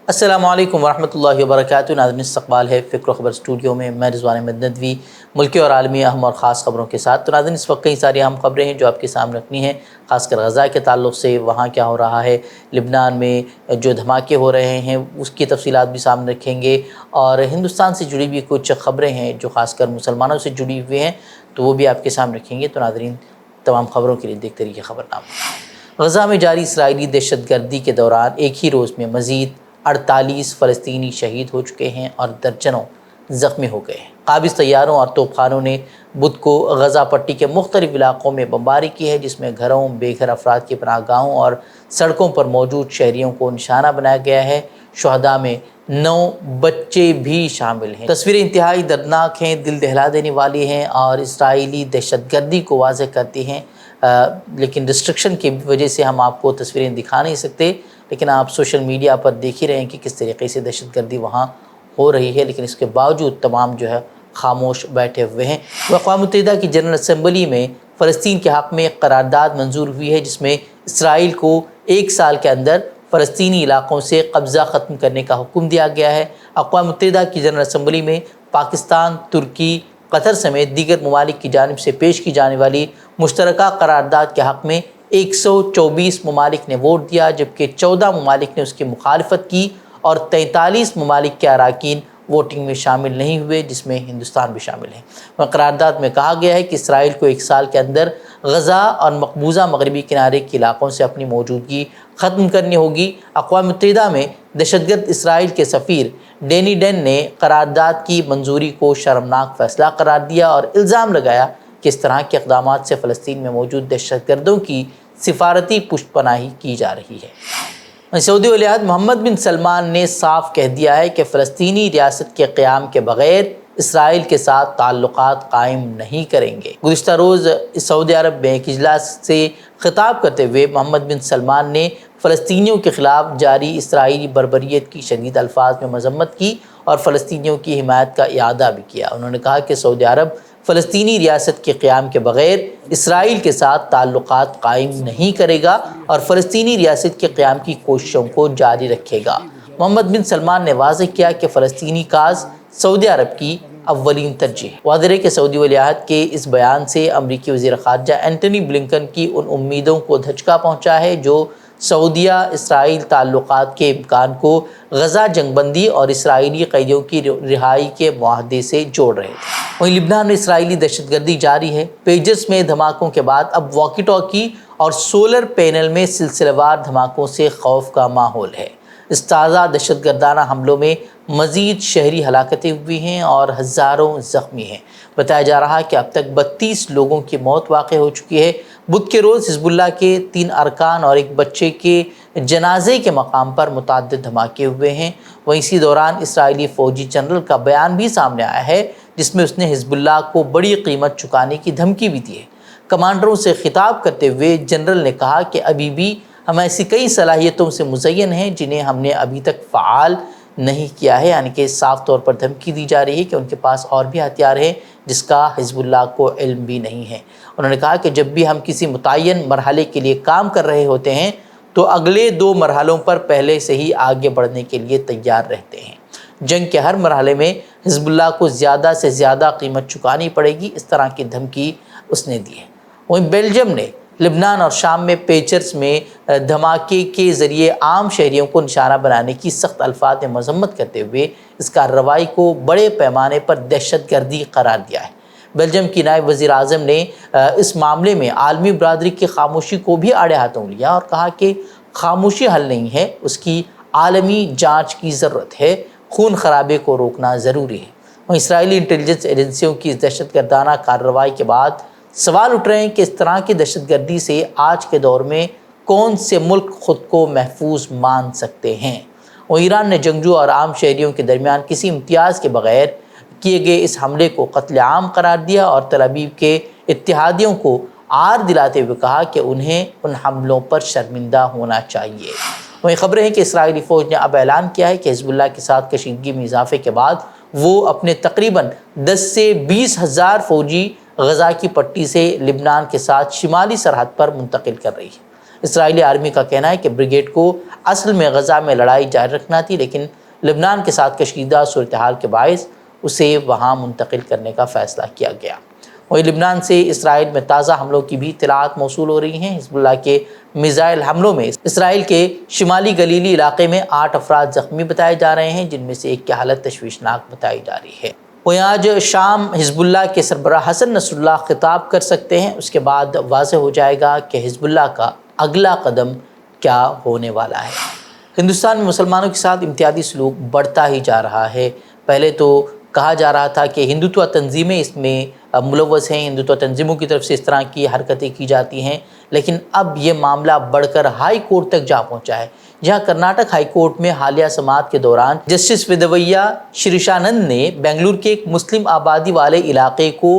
السلام علیکم ورحمۃ اللہ وبرکاتہ۔ ناظرین، استقبال ہے فکر و خبر اسٹوڈیو میں، میں رضوان احمد ندوی ملکی اور عالمی اہم اور خاص خبروں کے ساتھ۔ تو ناظرین، اس وقت کئی ساری اہم خبریں ہیں جو آپ کے سامنے رکھنی ہیں، خاص کر غزہ کے تعلق سے، وہاں کیا ہو رہا ہے، لبنان میں جو دھماکے ہو رہے ہیں اس کی تفصیلات بھی سامنے رکھیں گے، اور ہندوستان سے جڑی ہوئی کچھ خبریں ہیں جو خاص کر مسلمانوں سے جڑی ہوئی ہیں تو وہ بھی آپ کے سامنے رکھیں گے۔ تو ناظرین، تمام خبروں کے لیے دیکھتے رہیے خبرنامہ۔ غزہ میں جاری اسرائیلی دہشت گردی کے دوران ایک ہی روز میں مزید 48 فلسطینی شہید ہو چکے ہیں اور درجنوں زخمی ہو گئے ہیں۔ قابض طیاروں اور توپ خانوں نے بدھ کو غزہ پٹی کے مختلف علاقوں میں بمباری کی ہے، جس میں گھروں، بے گھر افراد کی پناہ گاہوں اور سڑکوں پر موجود شہریوں کو نشانہ بنایا گیا ہے۔ شہداء میں 9 بچے بھی شامل ہیں۔ تصویریں انتہائی دردناک ہیں، دل دہلا دینے والی ہیں اور اسرائیلی دہشت گردی کو واضح کرتی ہیں، لیکن ریسٹرکشن کی وجہ سے ہم آپ کو تصویریں دکھا نہیں سکتے، لیکن آپ سوشل میڈیا پر دیکھ ہی رہے ہیں کہ کس طریقے سے دہشت گردی وہاں ہو رہی ہے، لیکن اس کے باوجود تمام جو ہے خاموش بیٹھے ہوئے ہیں۔ اقوام متحدہ کی جنرل اسمبلی میں فلسطین کے حق میں ایک قرارداد منظور ہوئی ہے، جس میں اسرائیل کو 1 سال کے اندر فلسطینی علاقوں سے قبضہ ختم کرنے کا حکم دیا گیا ہے۔ اقوام متحدہ کی جنرل اسمبلی میں پاکستان، ترکی، قطر سمیت دیگر ممالک کی جانب سے پیش کی جانے والی مشترکہ قرارداد کے حق میں 124 ممالک نے ووٹ دیا، جبکہ 14 ممالک نے اس کی مخالفت کی اور 43 ممالک کے اراکین ووٹنگ میں شامل نہیں ہوئے، جس میں ہندوستان بھی شامل ہے۔ قرارداد میں کہا گیا ہے کہ اسرائیل کو 1 سال کے اندر غزہ اور مقبوضہ مغربی کنارے کے علاقوں سے اپنی موجودگی ختم کرنی ہوگی۔ اقوام متحدہ میں دہشت گرد اسرائیل کے سفیر ڈینی ڈین نے قرارداد کی منظوری کو شرمناک فیصلہ قرار دیا اور الزام لگایا کہ اس طرح کے اقدامات سے فلسطین میں موجود دہشت گردوں کی سفارتی پشت پناہی کی جا رہی ہے۔ سعودی ولی عہد محمد بن سلمان نے صاف کہہ دیا ہے کہ فلسطینی ریاست کے قیام کے بغیر اسرائیل کے ساتھ تعلقات قائم نہیں کریں گے۔ گزشتہ روز سعودی عرب میں ایک اجلاس سے خطاب کرتے ہوئے محمد بن سلمان نے فلسطینیوں کے خلاف جاری اسرائیلی بربریت کی شدید الفاظ میں مذمت کی اور فلسطینیوں کی حمایت کا اعادہ بھی کیا۔ انہوں نے کہا کہ سعودی عرب فلسطینی ریاست کے قیام کے بغیر اسرائیل کے ساتھ تعلقات قائم نہیں کرے گا اور فلسطینی ریاست کے قیام کی کوششوں کو جاری رکھے گا۔ محمد بن سلمان نے واضح کیا کہ فلسطینی کاز سعودی عرب کی اولین ترجیح ہے۔ واضح ہے کہ سعودی ولی عہد کے اس بیان سے امریکی وزیر خارجہ اینٹونی بلنکن کی ان امیدوں کو دھچکا پہنچا ہے جو سعودیہ اسرائیل تعلقات کے امکان کو غزہ جنگ بندی اور اسرائیلی قیدیوں کی رہائی کے معاہدے سے جوڑ رہے تھے۔ وہیں لبنان میں اسرائیلی دہشت گردی جاری ہے۔ پیجرز میں دھماکوں کے بعد اب واکی ٹاکی اور سولر پینل میں سلسلہ وار دھماکوں سے خوف کا ماحول ہے۔ اس تازہ دہشت گردانہ حملوں میں مزید شہری ہلاکتیں ہوئی ہیں اور ہزاروں زخمی ہیں۔ بتایا جا رہا ہے کہ اب تک 32 لوگوں کی موت واقع ہو چکی ہے۔ بدھ کے روز حزب اللہ کے 3 ارکان اور ایک بچے کے جنازے کے مقام پر متعدد دھماکے ہوئے ہیں۔ وہیں اسی دوران اسرائیلی فوجی جنرل کا بیان بھی سامنے آیا ہے، جس میں اس نے حزب اللہ کو بڑی قیمت چکانے کی دھمکی بھی دی ہے۔ کمانڈروں سے خطاب کرتے ہوئے جنرل نے کہا کہ ابھی بھی ہم ایسی کئی صلاحیتوں سے مزین ہیں جنہیں ہم نے ابھی تک فعال نہیں کیا ہے، یعنی کہ صاف طور پر دھمکی دی جا رہی ہے کہ ان کے پاس اور بھی ہتھیار ہیں جس کا حزب اللہ کو علم بھی نہیں ہے۔ انہوں نے کہا کہ جب بھی ہم کسی متعین مرحلے کے لیے کام کر رہے ہوتے ہیں تو اگلے 2 مرحلوں پر پہلے سے ہی آگے بڑھنے کے لیے تیار رہتے ہیں۔ جنگ کے ہر مرحلے میں حزب اللہ کو زیادہ سے زیادہ قیمت چکانی پڑے گی، اس طرح کی دھمکی اس نے دی ہے۔ وہیں بیلجیم نے لبنان اور شام میں پیچرز میں دھماکے کے ذریعے عام شہریوں کو نشانہ بنانے کی سخت الفاظ میں مذمت کرتے ہوئے اس کارروائی کو بڑے پیمانے پر دہشت گردی قرار دیا ہے۔ بیلجیم کی نائب وزیر اعظم نے اس معاملے میں عالمی برادری کی خاموشی کو بھی آڑے ہاتھوں لیا اور کہا کہ خاموشی حل نہیں ہے، اس کی عالمی جانچ کی ضرورت ہے، خون خرابے کو روکنا ضروری ہے۔ وہیں اسرائیلی انٹیلیجنس ایجنسیوں کی اس دہشت گردانہ کارروائی کے بعد سوال اٹھ رہے ہیں کہ اس طرح کی دہشت گردی سے آج کے دور میں کون سے ملک خود کو محفوظ مان سکتے ہیں۔ وہ ایران نے جنگجو اور عام شہریوں کے درمیان کسی امتیاز کے بغیر کیے گئے اس حملے کو قتل عام قرار دیا اور تل ابیب کے اتحادیوں کو آر دلاتے ہوئے کہا کہ انہیں ان حملوں پر شرمندہ ہونا چاہیے۔ وہیں خبریں ہیں کہ اسرائیلی فوج نے اب اعلان کیا ہے کہ حزب اللہ کے ساتھ کشیدگی میں اضافے کے بعد وہ اپنے تقریباً 10 سے 20 ہزار فوجی غزہ کی پٹی سے لبنان کے ساتھ شمالی سرحد پر منتقل کر رہی ہے۔ اسرائیلی آرمی کا کہنا ہے کہ بریگیڈ کو اصل میں غزہ میں لڑائی جاری رکھنا تھی، لیکن لبنان کے ساتھ کشیدہ صورتحال کے باعث اسے وہاں منتقل کرنے کا فیصلہ کیا گیا۔ وہیں لبنان سے اسرائیل میں تازہ حملوں کی بھی اطلاعات موصول ہو رہی ہیں۔ حزب اللہ کے میزائل حملوں میں اسرائیل کے شمالی گلیلی علاقے میں 8 افراد زخمی بتائے جا رہے ہیں، جن میں سے ایک کی حالت تشویشناک بتائی جا رہی ہے۔ وہیں آج شام حزب اللہ کے سربراہ حسن نصر اللہ خطاب کر سکتے ہیں، اس کے بعد واضح ہو جائے گا کہ حزب اللہ کا اگلا قدم کیا ہونے والا ہے۔ ہندوستان میں مسلمانوں کے ساتھ امتیازی سلوک بڑھتا ہی جا رہا ہے۔ پہلے تو کہا جا رہا تھا کہ ہندوتوا تنظیمیں اس میں ملوث ہیں، ہندوتوا تنظیموں کی طرف سے اس طرح کی حرکتیں کی جاتی ہیں، لیکن اب یہ معاملہ بڑھ کر ہائی کورٹ تک جا پہنچا ہے، جہاں کرناٹک ہائی کورٹ میں حالیہ سماعت کے دوران جسٹس ودویا شریشانند نے بنگلور کے ایک مسلم آبادی والے علاقے کو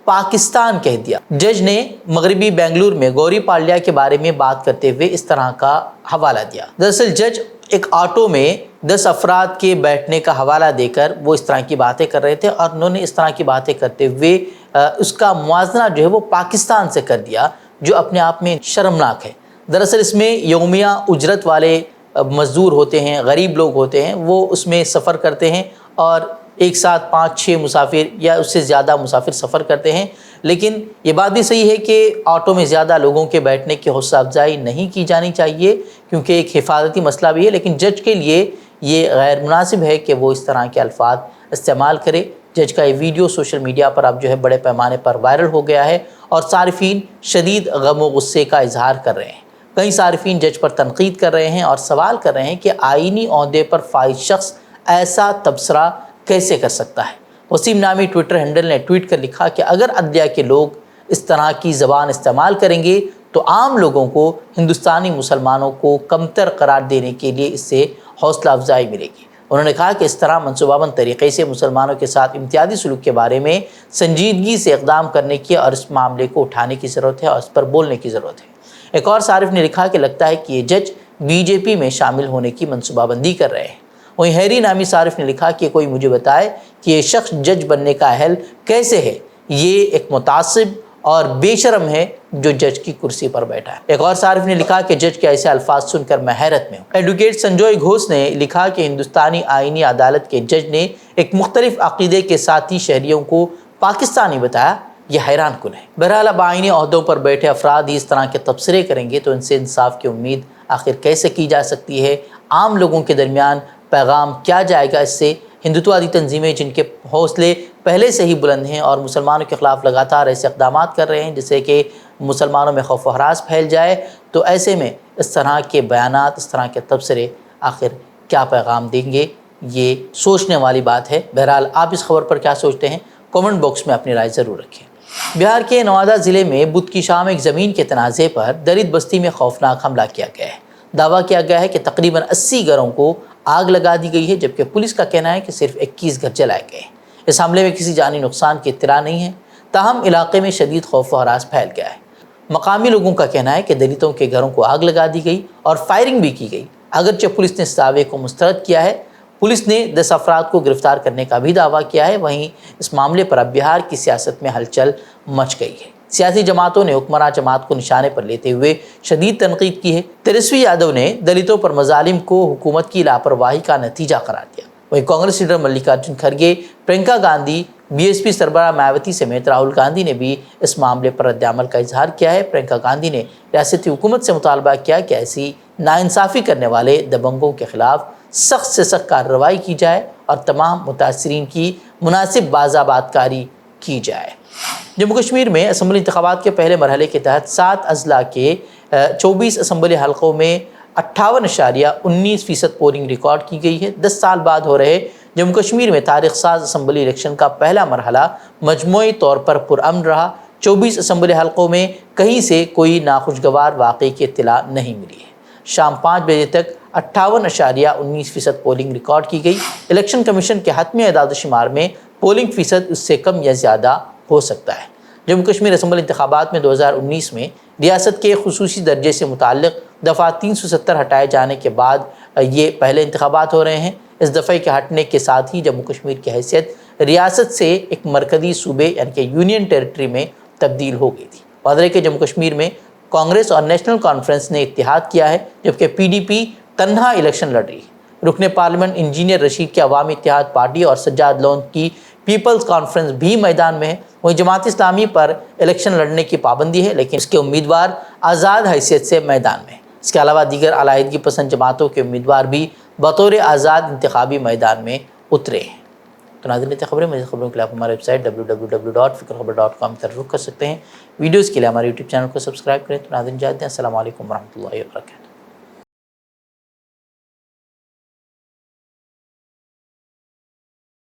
پاکستان کہہ دیا۔ جج نے مغربی بنگلور میں گوری پالڈیا کے بارے میں بات کرتے ہوئے اس طرح کا حوالہ دیا۔ دراصل جج ایک آٹو میں 10 افراد کے بیٹھنے کا حوالہ دے کر وہ اس طرح کی باتیں کر رہے تھے، اور انہوں نے اس طرح کی باتیں کرتے ہوئے اس کا موازنہ جو ہے وہ پاکستان سے کر دیا، جو اپنے آپ میں شرمناک ہے۔ دراصل اس میں یومیہ اجرت والے مزدور ہوتے ہیں، غریب لوگ ہوتے ہیں، وہ اس میں سفر کرتے ہیں اور ایک ساتھ 5-6 مسافر یا اس سے زیادہ مسافر سفر کرتے ہیں، لیکن یہ بات بھی صحیح ہے کہ آٹو میں زیادہ لوگوں کے بیٹھنے کی حوصلہ افزائی نہیں کی جانی چاہیے، کیونکہ ایک حفاظتی مسئلہ بھی ہے، لیکن جج کے لیے یہ غیر مناسب ہے کہ وہ اس طرح کے الفاظ استعمال کرے۔ جج کا یہ ویڈیو سوشل میڈیا پر اب جو ہے بڑے پیمانے پر وائرل ہو گیا ہے، اور صارفین شدید غم و غصے کا اظہار کر رہے ہیں۔ کئی صارفین جج پر تنقید کر رہے ہیں اور سوال کر رہے ہیں کہ آئینی عہدے پر فائز شخص ایسا تبصرہ کیسے کر سکتا ہے۔ وسیم نامی ٹویٹر ہینڈل نے ٹویٹ کر لکھا کہ اگر عدلیہ کے لوگ اس طرح کی زبان استعمال کریں گے تو عام لوگوں کو ہندوستانی مسلمانوں کو کمتر قرار دینے کے لیے اس سے حوصلہ افزائی ملے گی۔ انہوں نے کہا کہ اس طرح منصوبہ بند طریقے سے مسلمانوں کے ساتھ امتیازی سلوک کے بارے میں سنجیدگی سے اقدام کرنے کی اور اس معاملے کو اٹھانے کی ضرورت ہے اور اس پر بولنے کی ضرورت ہے۔ ایک اور صارف نے لکھا کہ لگتا ہے کہ یہ جج بی جے پی میں شامل ہونے کی منصوبہ بندی کر رہے ہیں۔ وہیں ہیری نامی صارف نے لکھا کہ کوئی مجھے بتائے کہ یہ شخص جج بننے کا اہل کیسے ہے، یہ ایک متعصب اور بے شرم ہے جو جج کی کرسی پر بیٹھا ہے۔ ایک اور صارف نے لکھا کہ جج کے ایسے الفاظ سن کر میں حیرت میں ہوں۔ ایڈوکیٹ سنجوئے گھوش نے لکھا کہ ہندوستانی آئینی عدالت کے جج نے ایک مختلف عقیدے کے ساتھی شہریوں کو پاکستانی بتایا، یہ حیران کن ہے۔ بہرحال اب آئینی عہدوں پر بیٹھے افراد ہی اس طرح کے تبصرے کریں گے تو ان سے انصاف کی امید آخر کیسے کی جا سکتی ہے؟ عام لوگوں کے درمیان پیغام کیا جائے گا اس سے؟ ہندوتوادی تنظیمیں جن کے حوصلے پہلے سے ہی بلند ہیں اور مسلمانوں کے خلاف لگاتار ایسے اقدامات کر رہے ہیں جس سے کہ مسلمانوں میں خوف و ہراس پھیل جائے، تو ایسے میں اس طرح کے بیانات، اس طرح کے تبصرے آخر کیا پیغام دیں گے؟ یہ سوچنے والی بات ہے۔ بہرحال آپ اس خبر پر کیا سوچتے ہیں؟ کامنٹ باکس میں اپنی رائے ضرور رکھیں۔ بہار کے نوادہ ضلع میں بدھ کی شام ایک زمین کے تنازع پر دلت بستی میں خوفناک حملہ کیا گیا ہے۔ دعویٰ کیا گیا ہے کہ تقریباً 80 گھروں کو آگ لگا دی گئی ہے، جبکہ پولیس کا کہنا ہے کہ صرف 21 گھر جلائے گئے ہیں۔ اس حملے میں کسی جانی نقصان کی اطلاع نہیں ہے، تاہم علاقے میں شدید خوف و ہراس پھیل گیا ہے۔ مقامی لوگوں کا کہنا ہے کہ دلتوں کے گھروں کو آگ لگا دی گئی اور فائرنگ بھی کی گئی، اگرچہ پولیس نے اس دعوے کو مسترد کیا ہے۔ پولیس نے 10 افراد کو گرفتار کرنے کا بھی دعویٰ کیا ہے۔ وہیں اس معاملے پر اب بہار کی سیاست میں ہلچل مچ گئی ہے۔ سیاسی جماعتوں نے حکمراں جماعت کو نشانے پر لیتے ہوئے شدید تنقید کی ہے۔ تیجسوی یادو نے دلتوں پر مظالم کو حکومت کی لاپرواہی کا نتیجہ قرار دیا۔ وہیں Congress leader Mallikarjun Kharge, Priyanka Gandhi, B S P سربراہ مایاوتی سمیت راہل گاندھی نے بھی اس معاملے پر رد عمل کا اظہار کیا ہے۔ پرینکا گاندھی نے ریاستی حکومت سے مطالبہ کیا کہ ایسی ناانصافی کرنے والے دبنگوں کے خلاف سخت سے سخت کارروائی کی جائے اور تمام متاثرین کی مناسب بازآباد کاری کی جائے۔ جموں کشمیر میں اسمبلی انتخابات کے پہلے مرحلے کے تحت 7 اضلاع کے 24 اسمبلی حلقوں میں 58.19% پولنگ ریکارڈ کی گئی ہے۔ 10 سال بعد ہو رہے جموں کشمیر میں تاریخ ساز اسمبلی الیکشن کا پہلا مرحلہ مجموعی طور پر پرامن رہا۔ 24 اسمبلی حلقوں میں کہیں سے کوئی ناخوشگوار واقعے کی اطلاع نہیں ملی ہے۔ شام 5 بجے تک 58.19% پولنگ ریکارڈ کی گئی۔ الیکشن کمیشن کے حتمی اعداد و شمار میں پولنگ فیصد اس سے کم یا زیادہ ہو سکتا ہے۔ جموں کشمیر اسمبلی انتخابات میں 2019 میں ریاست کے خصوصی درجے سے متعلق دفعہ 370 ہٹائے جانے کے بعد یہ پہلے انتخابات ہو رہے ہیں۔ اس دفعے کے ہٹنے کے ساتھ ہی جموں کشمیر کی حیثیت ریاست سے ایک مرکزی صوبے یعنی کہ یونین ٹیریٹری میں تبدیل ہو گئی تھی۔ واضح ہے کہ جموں کشمیر میں کانگریس اور نیشنل کانفرنس نے اتحاد کیا ہے، جبکہ PDP تنہا الیکشن لڑ رہی ہے۔ رکن پارلیمنٹ انجینئر رشید کی عوامی اتحاد پارٹی اور سجاد لون کی پیپلز کانفرنس بھی میدان میں ہے۔ وہیں جماعت اسلامی پر الیکشن لڑنے کی پابندی ہے، لیکن اس کے امیدوار آزاد حیثیت سے میدان میں ہیں۔ اس کے علاوہ دیگر علیحدگی پسند جماعتوں کے امیدوار بھی بطور آزاد انتخابی میدان میں اترے ہیں۔ تو ناظرین خبریں، مزید خبروں کے لیے آپ ہمارے ویب سائٹ www.fikrkhabar.com پر رخ کر سکتے ہیں۔ ویڈیوز کے لیے ہمارے یوٹیوب چینل کو سبسکرائب کریں۔ تو ناظرین جاتے ہیں، السلام علیکم ورحمۃ اللہ وبرکاتہ۔